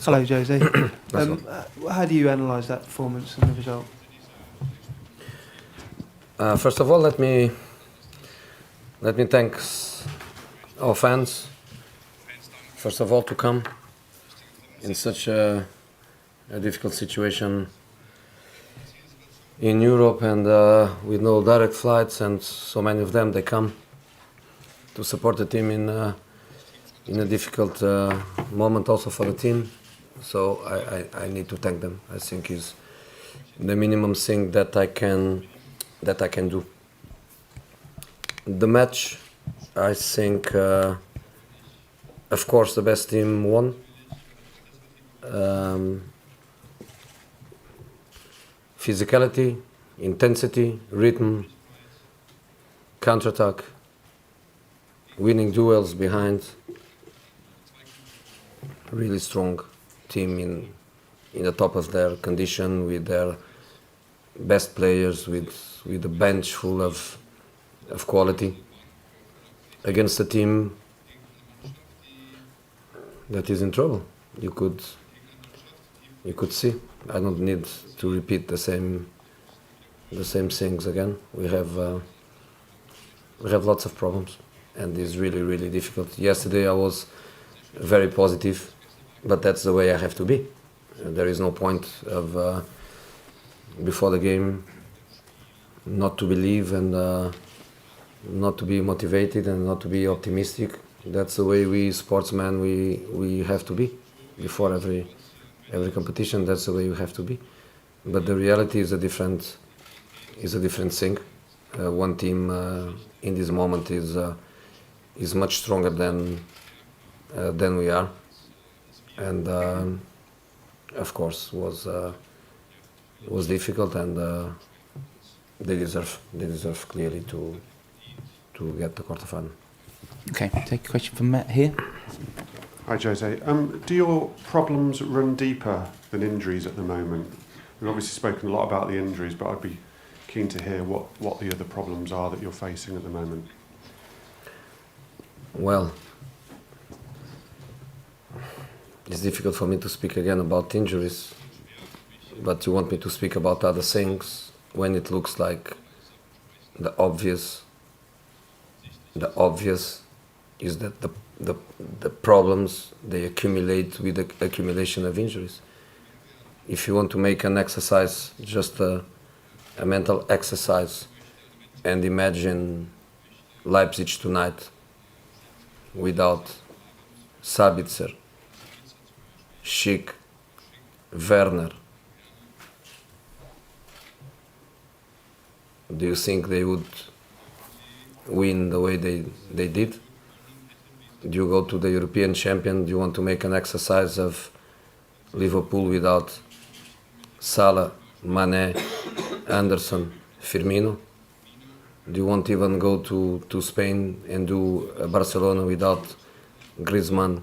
Hello, Jose. How do you analyse that performance and the result? First of all, let me thank our fans. First of all, to come in such a difficult situation in Europe and with no direct flights, and so many of them, they come to support the team in a difficult moment also for the team. So I need to thank them. I think is the minimum thing that I can do. The match, I think, of course, the best team won. Physicality, intensity, rhythm, counterattack, winning duels behind. Really strong team in the top of their condition, with their best players, with a bench full of quality, against a team that is in trouble. You could see. I don't need to repeat the same things again. We have lots of problems, and it's really difficult. Yesterday I was very positive, but that's the way I have to be. There is no point of before the game not to believe and not to be motivated and not to be optimistic. That's the way we sportsmen we have to be before every competition. That's the way you have to be. But the reality is a different thing. One team in this moment is much stronger than we are, and of course was difficult, and they deserve clearly to get the quarterfinal. Okay, take a question from Matt here. Hi, Jose. Do your problems run deeper than injuries at the moment? We've obviously spoken a lot about the injuries, but I'd be keen to hear what the other problems are that you're facing at the moment. Well, it's difficult for me to speak again about injuries, but you want me to speak about other things when it looks like the obvious is that the problems, they accumulate with the accumulation of injuries. If you want to make an exercise, just a mental exercise, and imagine Leipzig tonight without Sabitzer, Schick, Werner, do you think they would win the way they did? Do you go to the European champion? Do you want to make an exercise of Liverpool without Salah, Mane, Anderson, Firmino? Do you want even go to Spain and do Barcelona without Griezmann,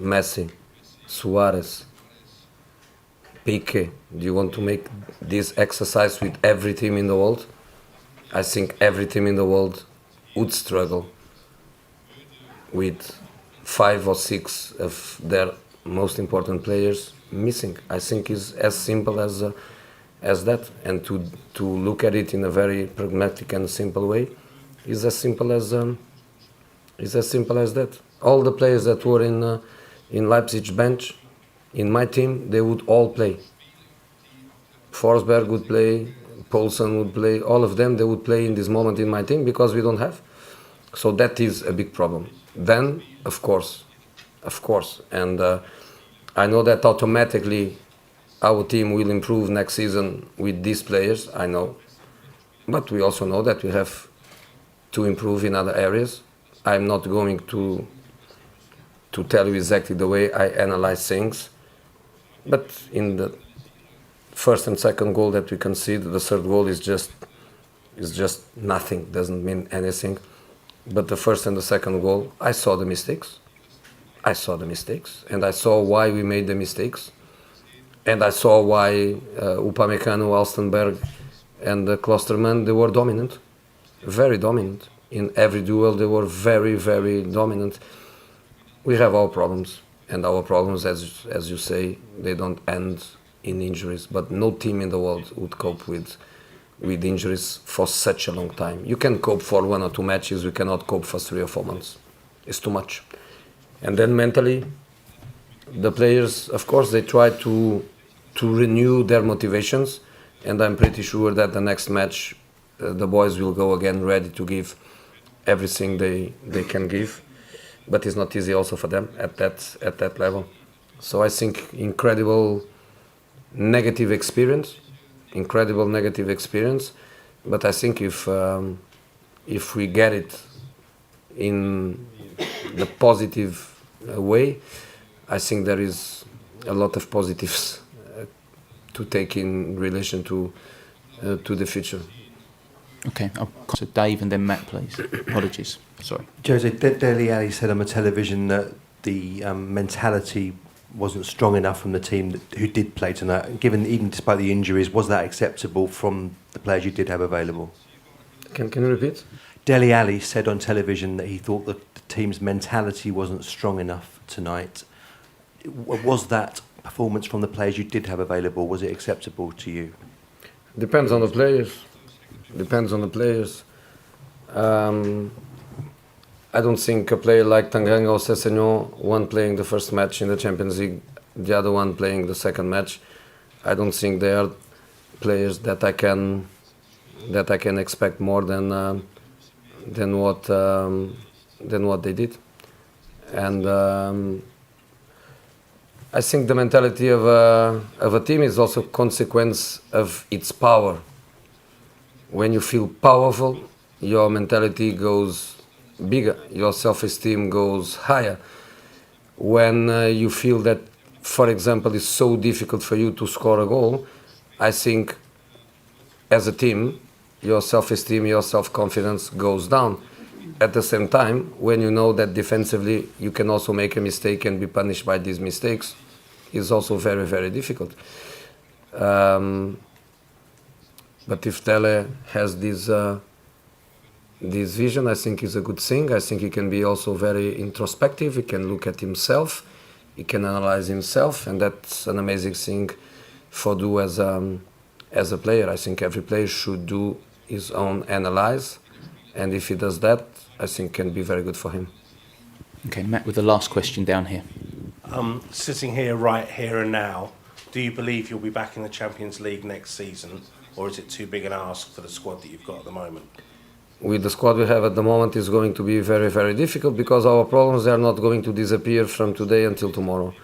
Messi, Suarez, Piqué? Do you want to make this exercise with every team in the world? I think every team in the world would struggle with 5 or 6 of their most important players missing. I think it's as simple as that, and to look at it in a very pragmatic and simple way is as simple as that. All the players that were in Leipzig bench, in my team, they would all play. Forsberg would play, Poulsen would play, all of them, they would play in this moment in my team, because we don't have. So that is a big problem. Then, of course, and I know that automatically our team will improve next season with these players, I know. But we also know that we have to improve in other areas. I'm not going to tell you exactly the way I analyze things, but in the first and second goal that we concede, the third goal is just nothing, doesn't mean anything. But the first and the second goal, I saw the mistakes, and I saw why we made the mistakes, and I saw why Upamecano, Alstenberg, and Klosterman, they were dominant, very dominant. In every duel, they were very, very dominant. We have our problems. and our problems, as you say, they don't end in injuries. But no team in the world would cope with injuries for such a long time. You can cope for 1 or 2 matches. We cannot cope for 3 or 4 months. It's too much. And then mentally, the players, of course, they try to renew their motivations, and I'm pretty sure that the next match the boys will go again ready to give everything they can give. But it's not easy also for them at that level. So I think incredible negative experience, but I think if we get it in the positive way, I think there is a lot of positives to take in relation to the future. Okay, I'll so Dave and then Matt, please. Apologies. Sorry. Jose, Dele Alli said on the television that the mentality wasn't strong enough from the team who did play tonight. Given, even despite the injuries, was that acceptable from the players you did have available? Can you repeat? Dele Alli said on television that he thought that the team's mentality wasn't strong enough tonight. Was that performance from the players you did have available, was it acceptable to you? Depends on the players. I don't think a player like Tanganga or Sessegnon, one playing the first match in the Champions League, the other one playing the second match, I don't think they are players that I can expect more than what they did. And I think the mentality of a team is also a consequence of its power. When you feel powerful, your mentality goes bigger, your self-esteem goes higher. When you feel that, for example, it's so difficult for you to score a goal, I think as a team, your self-esteem, your self-confidence goes down. At the same time, when you know that defensively you can also make a mistake and be punished by these mistakes, is also very, very difficult. But if Tele has this vision, I think is a good thing. I think he can be also very introspective. He can look at himself. He can analyze himself, and that's an amazing thing for do as a player. I think every player should do his own analyze, and if he does that, I think can be very good for him. Okay, Matt, with the last question down here. Sitting here, right here and now, do you believe you'll be back in the Champions League next season, or is it too big an ask for the squad that you've got at the moment? With the squad we have at the moment, it's going to be very, very difficult because our problems are not going to disappear from today until tomorrow.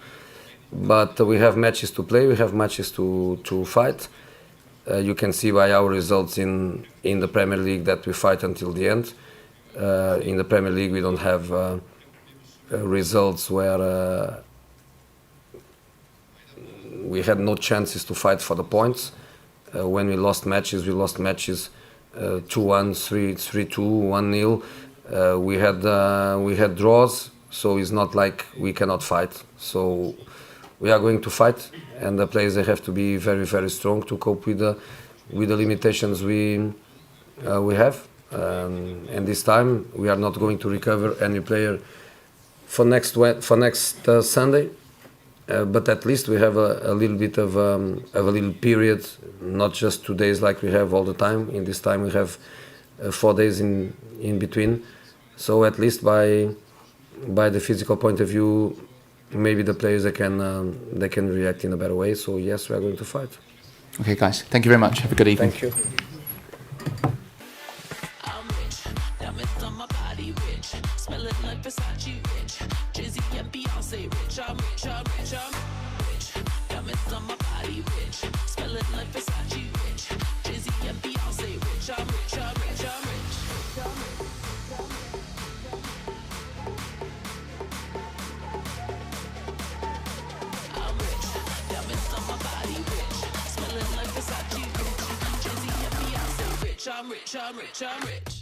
But we have matches to play, we have matches to fight. You can see by our results in the Premier League that we fight until the end. In the Premier League we don't have results where we had no chances to fight for the points. When we lost matches 2-1, 3-2, 1-0. We had draws, so it's not like we cannot fight. So we are going to fight, and the players, they have to be very, very strong to cope with the limitations we have. And this time we are not going to recover any player for next Sunday. But at least we have a little bit of a little period, not just 2 days like we have all the time. In this time we have 4 days in between. So at least by the physical point of view, maybe the players they can react in a better way. So yes, we are going to fight. Okay, guys, thank you very much. Have a good evening. Thank you. I'm rich.